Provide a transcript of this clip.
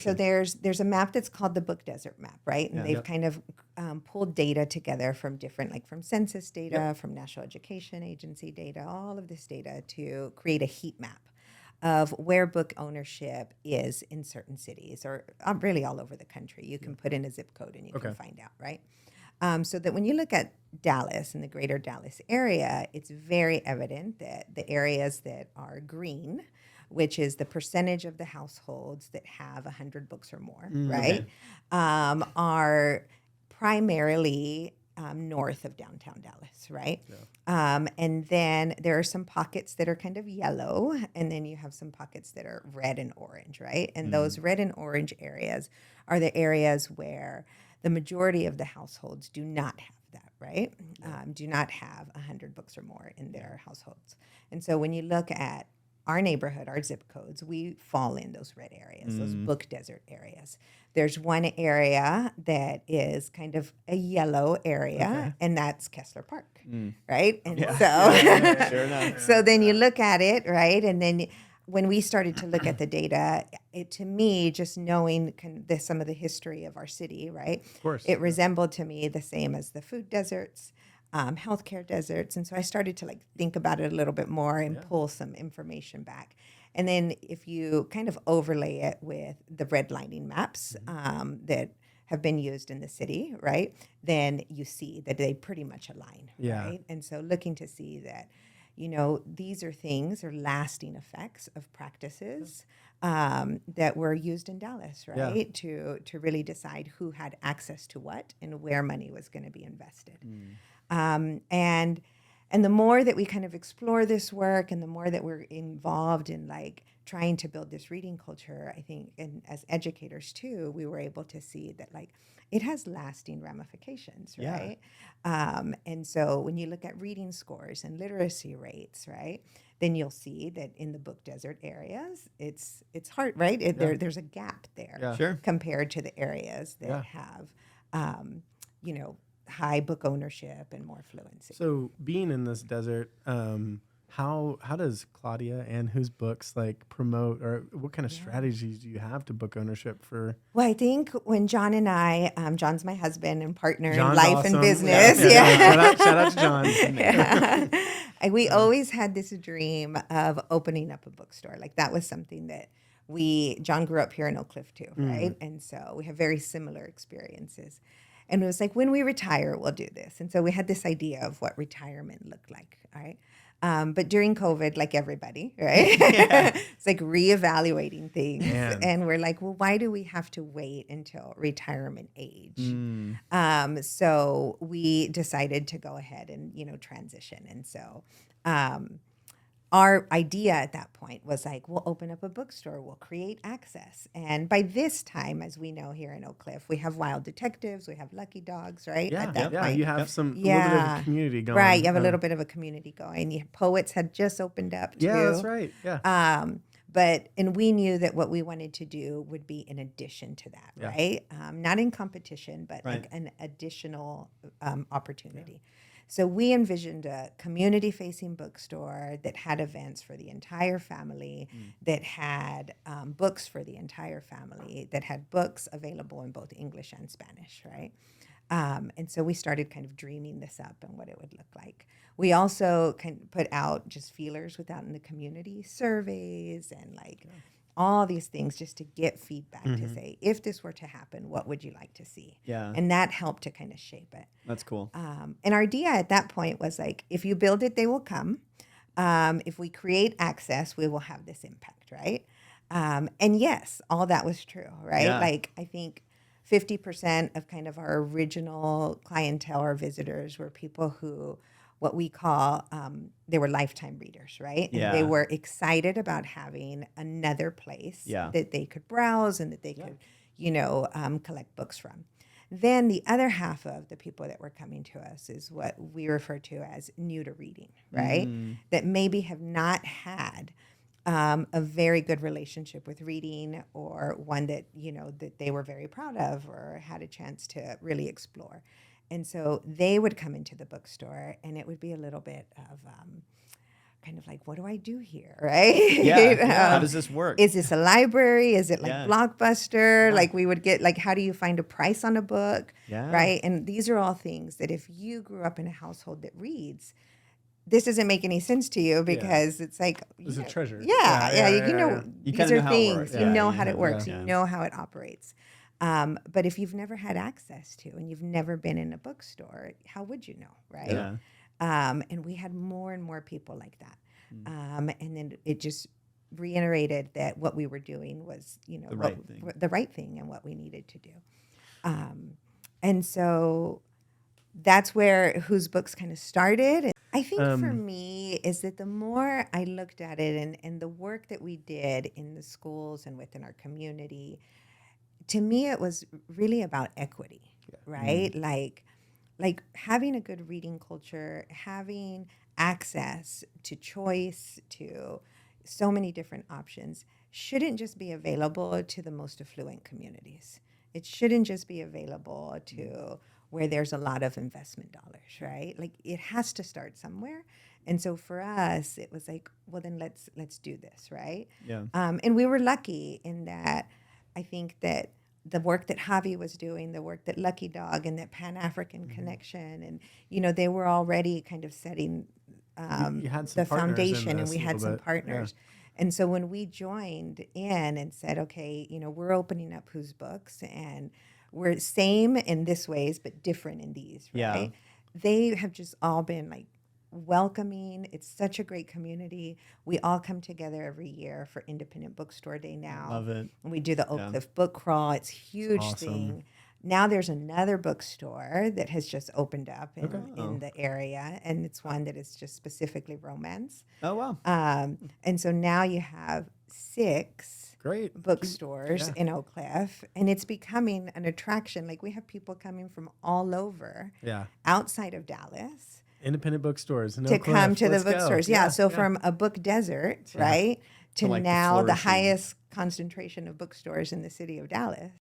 So there's a map that's called the Book Desert Map, right? And they've kind of pulled data together from different, like from census data, from National Education Agency data, all of this data to create a heat map of where book ownership is in certain cities or really all over the country. You can put in a zip code and you can find out, right? So that when you look at Dallas and the greater Dallas area, it's very evident that the areas that are green, which is the percentage of the households that have 100 books or more, right, are primarily north of downtown Dallas, right? And then there are some pockets that are kind of yellow, and then you have some pockets that are red and orange, right? And those red and orange areas are the areas where the majority of the households do not have that, right? Do not have 100 books or more in their households. And so when you look at our neighborhood, our zip codes, we fall in those red areas, those book desert areas. There's one area that is kind of a yellow area, and that's Kessler Park, right? And Sure enough. so then you look at it, right? And then when we started to look at the data, it to me, just knowing some of the history of our city, right? Of course. It resembled to me the same as the food deserts, healthcare deserts. And so I started to like think about it a little bit more and pull some information back. And then if you kind of overlay it with the redlining maps that have been used in the city, right, then you see that they pretty much align, right? And so looking to see that, you know, these are things or lasting effects of practices that were used in Dallas, right, to really decide who had access to what and where money was going to be invested. And the more that we kind of explore this work and the more that we're involved in like trying to build this reading culture, I think, and as educators too, we were able to see that like it has lasting ramifications, right? And so when you look at reading scores and literacy rates, right, then you'll see that in the book desert areas, it's hard, right? There's a gap there compared to the areas that have, you know, high book ownership and more fluency. So being in this desert, how does Claudia and whose books like promote, or what kind of strategies do you have to book ownership for? Well, I think when John and I, John's my husband and partner John's in life awesome. and business. Shout out to John. And we always had this dream of opening up a bookstore. Like that was something that John grew up here in Oak Cliff too, right? And so we have very similar experiences. And it was like, when we retire, we'll do this. And so we had this idea of what retirement looked like, all right? But during COVID, like everybody, right? It's like reevaluating things. Man. And we're like, well, why do we have to wait until retirement age? So we decided to go ahead and, you know, transition. And so our idea at that point was like, we'll open up a bookstore, we'll create access. And by this time, as we know here in Oak Cliff, we have Wild Detectives, we have Lucky Dogs, right? Yeah, at that point. You have a little bit of a community going. Right, you have a little bit of a community going. Poets had just opened up too. Yeah, that's right, And we knew that what we wanted to do would be in addition to that, right? Not in competition, but like an additional opportunity. So we envisioned a community-facing bookstore that had events for the entire family, that had books for the entire family, that had books available in both English and Spanish, right? And so we started kind of dreaming this up and what it would look like. We also kind of put out just feelers out in the community, surveys and like all these things just to get feedback to say, if this were to happen, what would you like to see? Yeah. And that helped to kind of shape it. That's cool. And our idea at that point was like, if you build it, they will come. If we create access, we will have this impact, right? And yes, all that was true, right? Yeah. Like I think 50% of kind of our original clientele or visitors were people who, what we call, they were lifetime readers, right? Yeah. And they were excited about having another place that they could browse and that they could, you know, collect books from. Then the other half of the people that were coming to us is what we refer to as new to reading, right? That maybe have not had a very good relationship with reading, or one that, you know, that they were very proud of or had a chance to really explore. And so they would come into the bookstore and it would be a little bit of kind of like, what do I do here, right? Yeah. How does this work? Is this a library? Is it like Yeah. Blockbuster? Yeah. Like we would get like, how do you find a price on a book? Yeah. Right? And these are all things that if you grew up in a household that reads, this doesn't make any sense to you because it's like It's a treasure. you know, You these kinda know are how it works. things. You Yeah, know you how it have- works. yeah. You know how it operates. But if you've never had access to and you've never been in a bookstore, how would you know, right? Yeah. And we had more and more people like that. And then it just reiterated that what we were doing was, you know, The right thing. the right thing and what we needed to do. And so that's where Whose Books kind of started. And I think for me is that the more I looked at it and the work that we did in the schools and within our community, to me it was really about equity, right? Like having a good reading culture, having access to choice, to so many different options, shouldn't just be available to the most affluent communities. It shouldn't just be available to where there's a lot of investment dollars, right? Like it has to start somewhere. And so for us, it was like, well, then let's do this, right? Yeah. And we were lucky in that I think that the work that Javi was doing, the work that Lucky Dog and that Pan-African Connection, and, you know, they were already kind of setting You had some the partners in foundation, and this we a had little some bit. partners. And so when we joined in and said, okay, you know, we're opening up Whose Books, and we're same in this ways, but different in these, Yeah. right? They have just all been like welcoming. It's such a great community. We all come together every year for Independent Bookstore Day now. Love it. And we do the Oak Cliff Book Crawl. It's a huge awesome. thing. Now there's another bookstore that has just opened up in the area, and it's one that is just specifically romance. Oh, wow. And so now you have 6 Great. bookstores in Oak Cliff, and it's becoming an attraction. Like we have people coming from all over Yeah. outside of Dallas Independent bookstores. In to Oak come Cliff. to the Let's go. bookstores. Yeah. So from a book desert, right, to like the now the flourishing. highest concentration of bookstores in the city of Dallas.